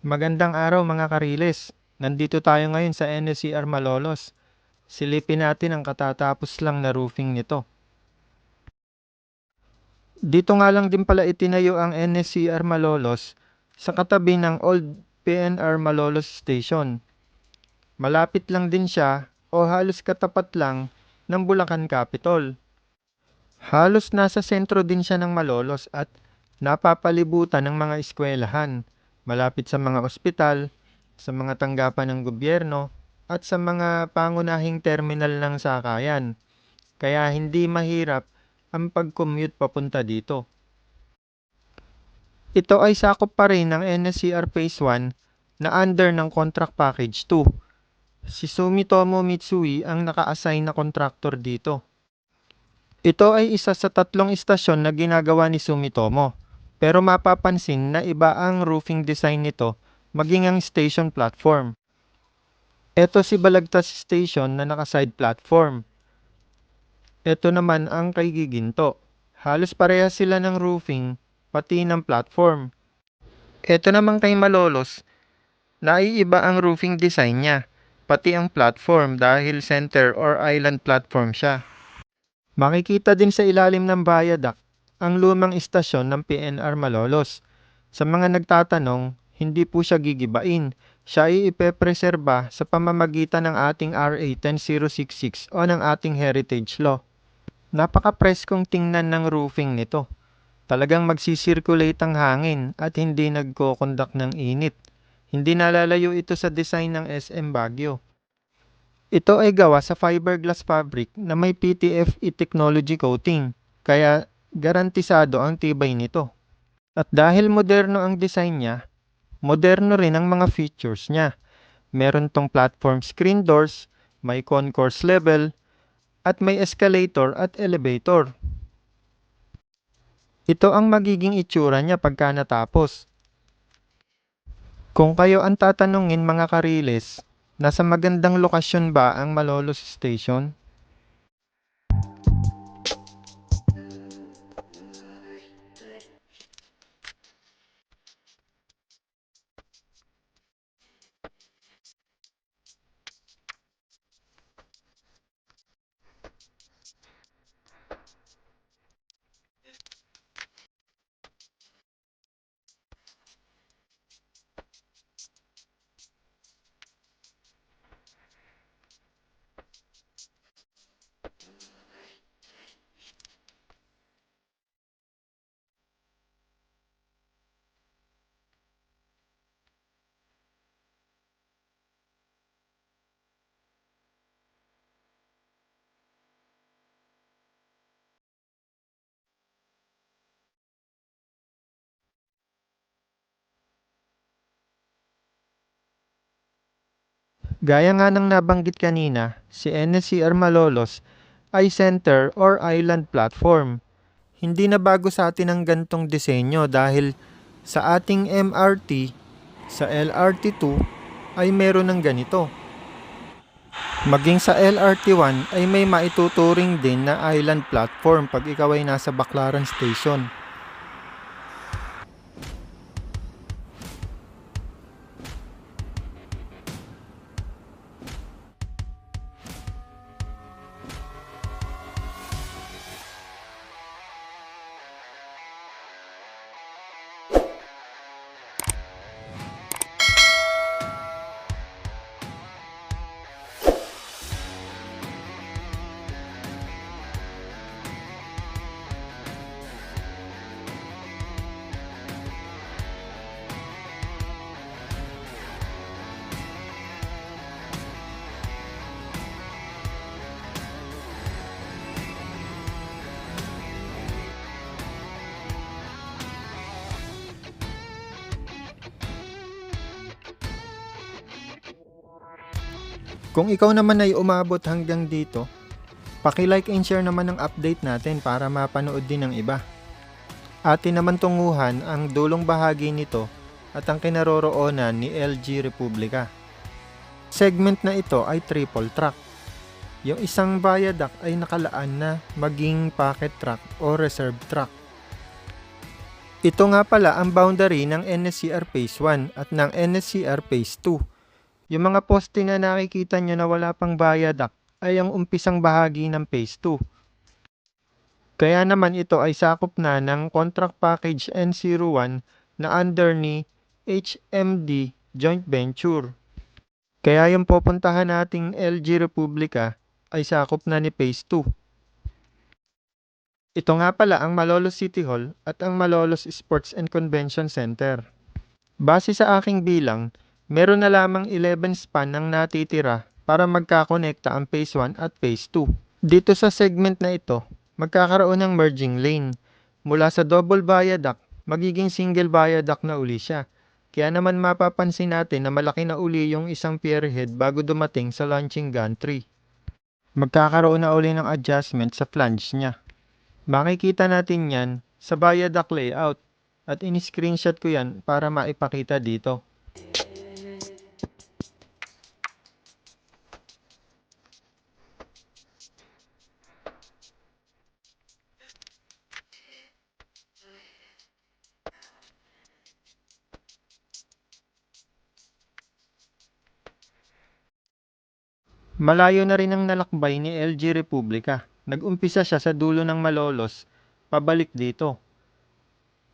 Magandang araw mga kariles. Nandito tayo ngayon sa NSCR Malolos. Silipin natin ang katatapos lang na roofing nito. Dito nga lang din pala itinayo ang NSCR Malolos sa katabi ng old PNR Malolos Station. Malapit lang din siya o halos katapat lang ng Bulacan Capitol. Halos nasa sentro din siya ng Malolos at napapalibutan ng mga eskwelahan, malapit sa mga ospital, sa mga tanggapan ng gobyerno, at sa mga pangunahing terminal ng sakayan. Kaya hindi mahirap ang pag-commute papunta dito. Ito ay sakop pa rin ng NSCR Phase 1 na under ng Contract Package 2. Si Sumitomo Mitsui ang naka-assign na contractor dito. Ito ay isa sa 3 istasyon na ginagawa ni Sumitomo. Pero mapapansin na iba ang roofing design nito maging ang station platform. Ito si Balagtas Station na naka-side platform. Ito naman ang kay Giginto. Halos parehas sila ng roofing pati ng platform. Ito naman kay Malolos, naiiba ang roofing design niya, pati ang platform dahil center or island platform siya. Makikita din sa ilalim ng viaduct ang lumang istasyon ng PNR Malolos. Sa mga nagtatanong, hindi po siya gigibain. Siya ay ipepreserba sa pamamagitan ng ating RA 10066 o ng ating Heritage Law. Napaka-preskong tingnan ng roofing nito. Talagang magsisirculate ang hangin at hindi nagko-conduct ng init. Hindi nalalayo ito sa design ng SM Baguio. Ito ay gawa sa fiberglass fabric na may PTFE technology coating, kaya garantisado ang tibay nito. At dahil moderno ang design niya, moderno rin ang mga features niya. Meron tong platform screen doors, may concourse level, at may escalator at elevator. Ito ang magiging itsura niya pagka natapos. Kung kayo ang tatanungin mga kariles, nasa magandang lokasyon ba ang Malolos Station? Gaya nga ng nabanggit kanina, si NSCR Malolos ay center or island platform. Hindi na bago sa atin ang gantong disenyo dahil sa ating MRT, sa LRT2 ay meron ng ganito. Maging sa LRT1 ay may maituturing din na island platform pag ikaw ay nasa Baclaran Station. Kung ikaw naman ay umabot hanggang dito, paki-like and share naman ang update natin para mapanood din ng iba. Atin naman tunguhan ang dulong bahagi nito at ang kinaroroonan ni LG Republica. Segment na ito ay triple track. Yung isang viaduct ay nakalaan na maging pocket track o reserve track. Ito nga pala ang boundary ng NSCR Phase 1 at ng NSCR Phase 2. Yung mga poste na nakikita nyo na wala pang viaduct ay ang umpisang bahagi ng Phase 2. Kaya naman ito ay sakop na ng Contract Package N01 na under ni HMD Joint Venture. Kaya yung pupuntahan nating LG Republica ay sakop na ni Phase 2. Ito nga pala ang Malolos City Hall at ang Malolos Sports and Convention Center. Base sa aking bilang, meron na lamang 11 span ang natitira para magkakonekta ang Phase 1 at Phase 2. Dito sa segment na ito, magkakaroon ng merging lane. Mula sa double viaduct, magiging single viaduct na uli siya. Kaya naman mapapansin natin na malaki na uli yung isang pierhead bago dumating sa launching gantry. Magkakaroon na uli ng adjustment sa flange niya. Makikita natin yan sa viaduct layout at in-screenshot ko yan para maipakita dito. Malayo na rin ang nalakbay ni LG Republica. Nag-umpisa siya sa dulo ng Malolos, pabalik dito.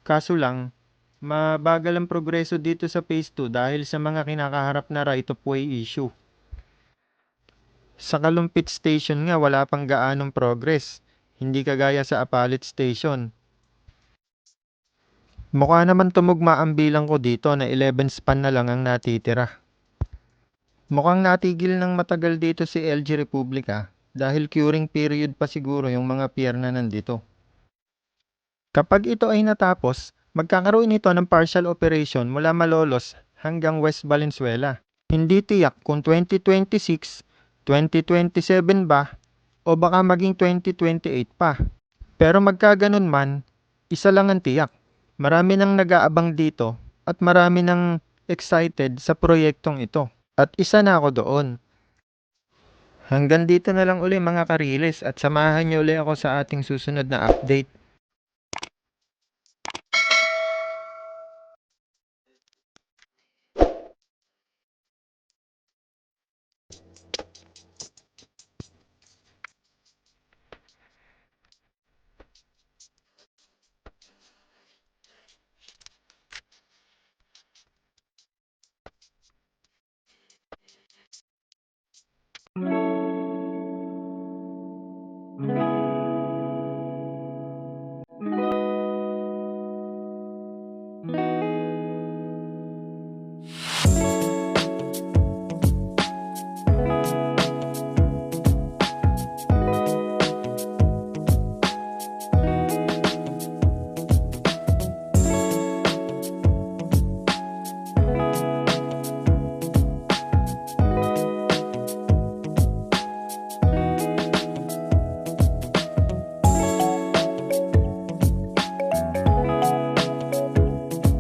Kaso lang, mabagal ang progreso dito sa Phase 2 dahil sa mga kinakaharap na right-of-way issue. Sa Kalumpit Station nga wala pang gaanong progress, hindi kagaya sa Apalit Station. Mukha naman tumugma ang bilang ko dito na 11 span na lang ang natitira. Mukhang natigil ng matagal dito si LG Republica dahil curing period pa siguro yung mga pier na nandito. Kapag ito ay natapos, magkakaroon ito ng partial operation mula Malolos hanggang West Valenzuela. Hindi tiyak kung 2026, 2027 ba o baka maging 2028 pa. Pero magkaganon man, isa lang ang tiyak. Marami nang nag-aabang dito at marami nang excited sa proyektong ito. At isa na ako doon. Hanggang dito na lang uli mga kariles at samahan niyo uli ako sa ating susunod na update.